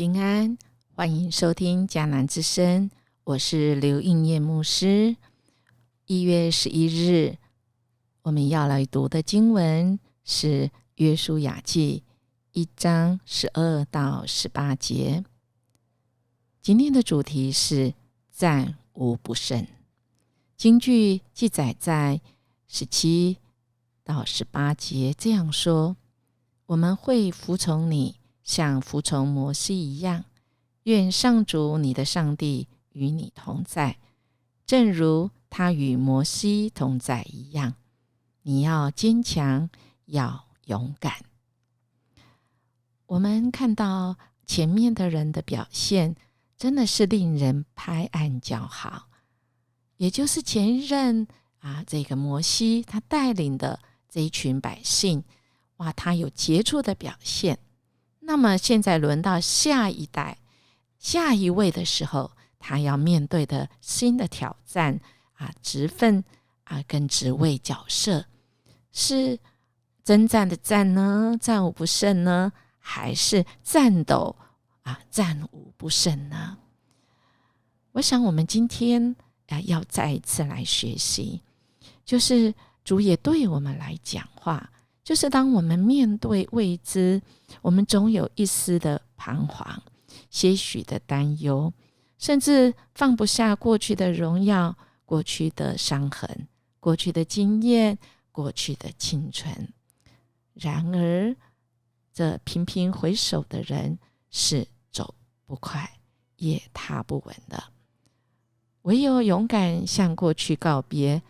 平安，欢迎收听迦南之声，我是刘应业牧师。1月11日，我们要来读的经文是约书亚记1章12到18节。今天的主题是战无不胜。经句记载在17到18节这样说：我们会服从你，像服从摩西一样，愿上主你的上帝与你同在，正如他与摩西同在一样。你要坚强，要勇敢。我们看到前面的人的表现真的是令人拍案叫好，也就是前任这个摩西他带领的这一群百姓，他有杰出的表现。那么现在轮到下一代下一位的时候，他要面对的新的挑战职分跟职位角色，是征战的战呢，战无不胜呢，还是战斗战无不胜呢？我想我们今天要再一次来学习，就是主也对我们来讲话，就是当我们面对未知，我们总有一丝的彷徨，些许的担忧，甚至放不下过去的荣耀，过去的伤痕，过去的经验，过去的青春。然而这频频回首的人是走不快也踏不稳的，唯有勇敢向过去告别，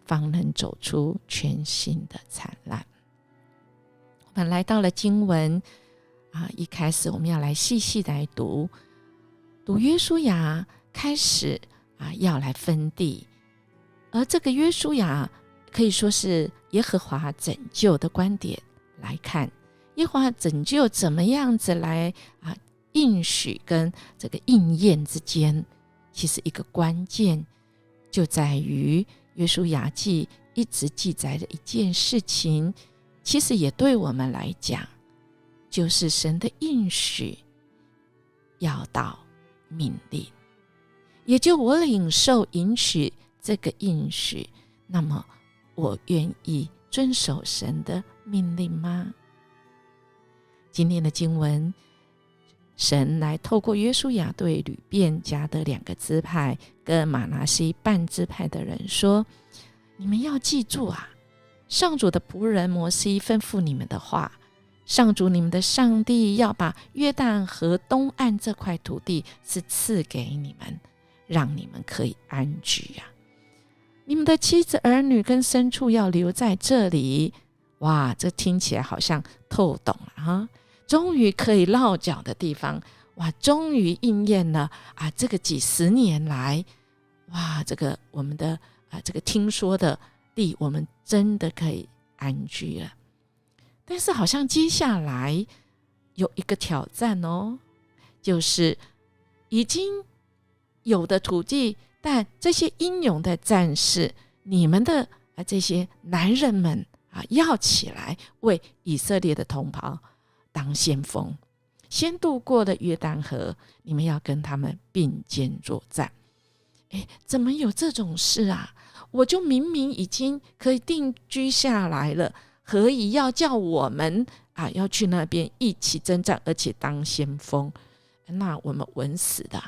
方能走出全新的灿烂。我们来到了经文一开始我们要来细细来读约书亚开始要来分地，而这个约书亚可以说是耶和华拯救的观点来看，耶和华拯救怎么样子来应许跟这个应验之间，其实一个关键就在于约书亚记一直记载的一件事情，其实也对我们来讲，就是神的应许要到命令，也就我领受允许这个应许，那么我愿意遵守神的命令吗？今天的经文，神来透过约书亚对吕便家的2个支派跟玛拿西半支派的人说，你们要记住上主的仆人摩西吩咐你们的话，上主你们的上帝要把约旦河东岸这块土地是赐给你们，让你们可以安居你们的妻子儿女跟牲畜要留在这里。这听起来好像透懂了终于可以落脚的地方，终于应验了这个几十年来这个我们的这个听说的地，我们真的可以安居了。但是好像接下来有一个挑战就是已经有的土地，但这些英勇的战士，你们的这些男人们要起来为以色列的同胞当先锋，先渡过了约旦河，你们要跟他们并肩作战。怎么有这种事我就明明已经可以定居下来了，何以要叫我们要去那边一起征战，而且当先锋？那我们稳死的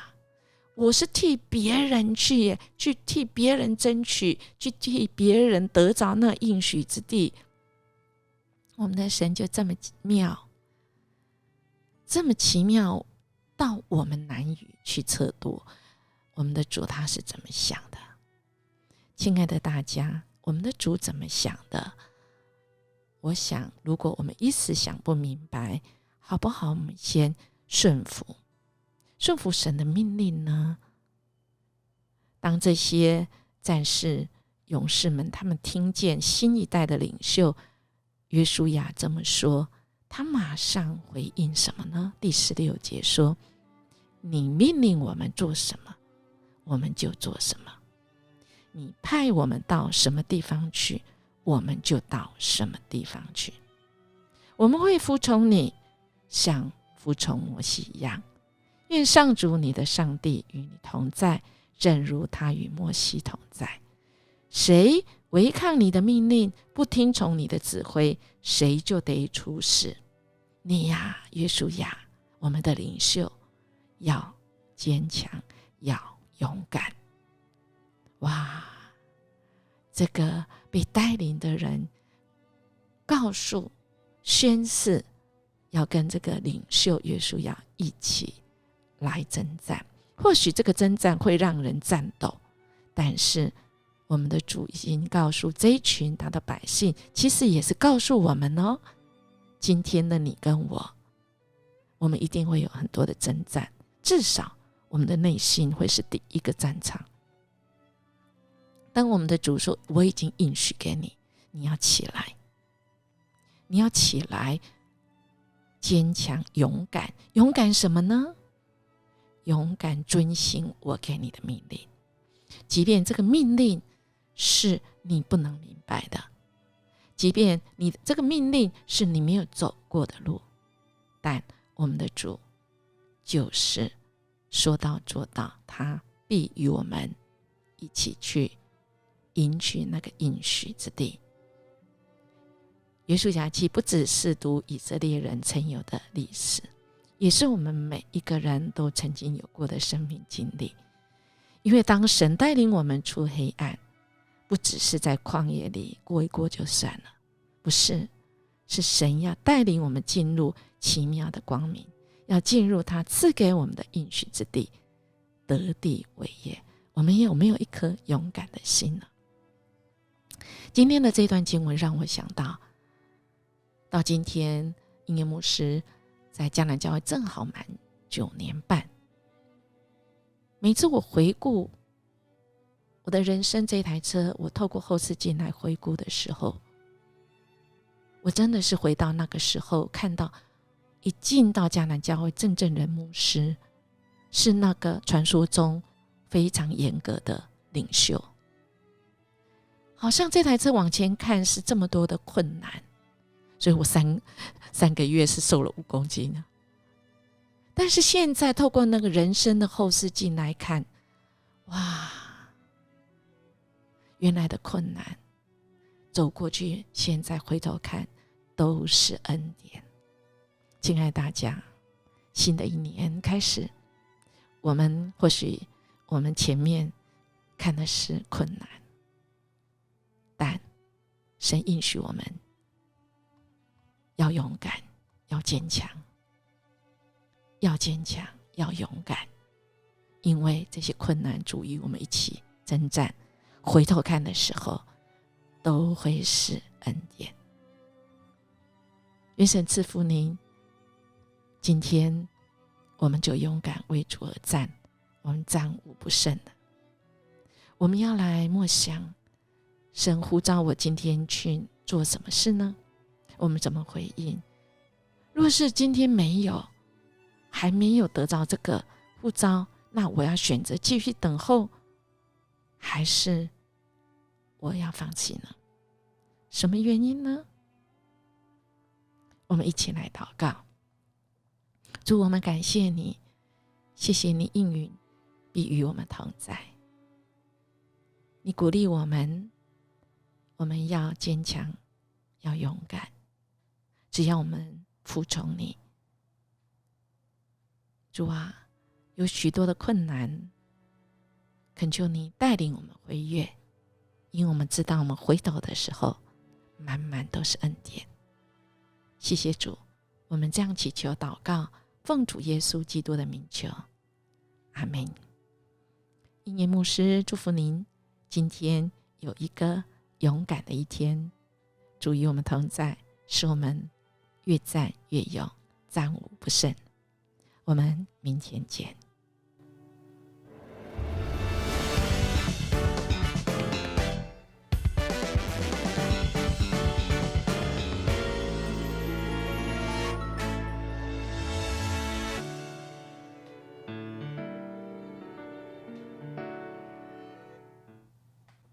我是替别人去替别人争取，去替别人得着那应许之地。我们的神就这么妙，这么奇妙到我们难以去测度。我们的主他是怎么想的？亲爱的大家，我们的主怎么想的？我想如果我们一时想不明白，好不好我们先顺服神的命令呢？当这些战士勇士们他们听见新一代的领袖约书亚这么说，他马上回应什么呢？第16节说，你命令我们做什么，我们就做什么，你派我们到什么地方去，我们就到什么地方去。我们会服从你，像服从摩西一样，愿上主你的上帝与你同在，正如他与摩西同在。谁违抗你的命令，不听从你的指挥，谁就得处死。你呀，约书亚，我们的领袖，要坚强，要勇敢。哇，这个被带领的人告诉宣誓，要跟这个领袖约书亚一起来征战。或许这个征战会让人战斗，但是我们的主已经告诉这一群他的百姓，其实也是告诉我们哦，今天的你跟我们一定会有很多的征战，至少我们的内心会是第一个战场。当我们的主说，我已经应许给你，你要起来，你要起来，坚强勇敢。勇敢什么呢？勇敢遵行我给你的命令，即便这个命令是你不能明白的，即便你这个命令是你没有走过的路，但我们的主就是说到做到，他必与我们一起去迎取那个应许之地。约书亚记不只是读以色列人曾有的历史，也是我们每一个人都曾经有过的生命经历。因为当神带领我们出黑暗，不只是在旷野里过一过就算了，不是，是神要带领我们进入奇妙的光明，要进入他赐给我们的应许之地，得地为业。我们有没有一颗勇敢的心呢？今天的这段经文让我想到今天英业牧师在迦南教会正好满9年半。每次我回顾我的人生这台车，我透过后视镜来回顾的时候，我真的是回到那个时候，看到一进到迦南教会，郑正仁牧师是那个传说中非常严格的领袖，好像这台车往前看是这么多的困难，所以我三个月是瘦了5公斤啊。但是现在透过那个人生的后视镜来看，哇，原来的困难走过去，现在回头看都是恩典。亲爱的大家，新的一年开始，或许我们前面看的是困难，但神应许我们要勇敢，要坚强，要坚强，要勇敢，因为这些困难主与我们一起征战，回头看的时候都会是恩典。愿神赐福您，今天我们就勇敢为主而战，我们战无不胜的。我们要来默想，神呼召我今天去做什么事呢？我们怎么回应？若是今天还没有得到这个呼召，那我要选择继续等候，还是我要放弃呢？什么原因呢？我们一起来祷告。主，我们感谢你，谢谢你应允必与我们同在，你鼓励我们要坚强，要勇敢，只要我们服从你。主啊，有许多的困难，恳求你带领我们回越，因为我们知道我们回头的时候满满都是恩典。谢谢主，我们这样祈求祷告，奉主耶稣基督的名求，阿们。英业牧师祝福您今天有一个勇敢的一天，主与我们同在，使我们越战越勇，战无不胜。我们明天见。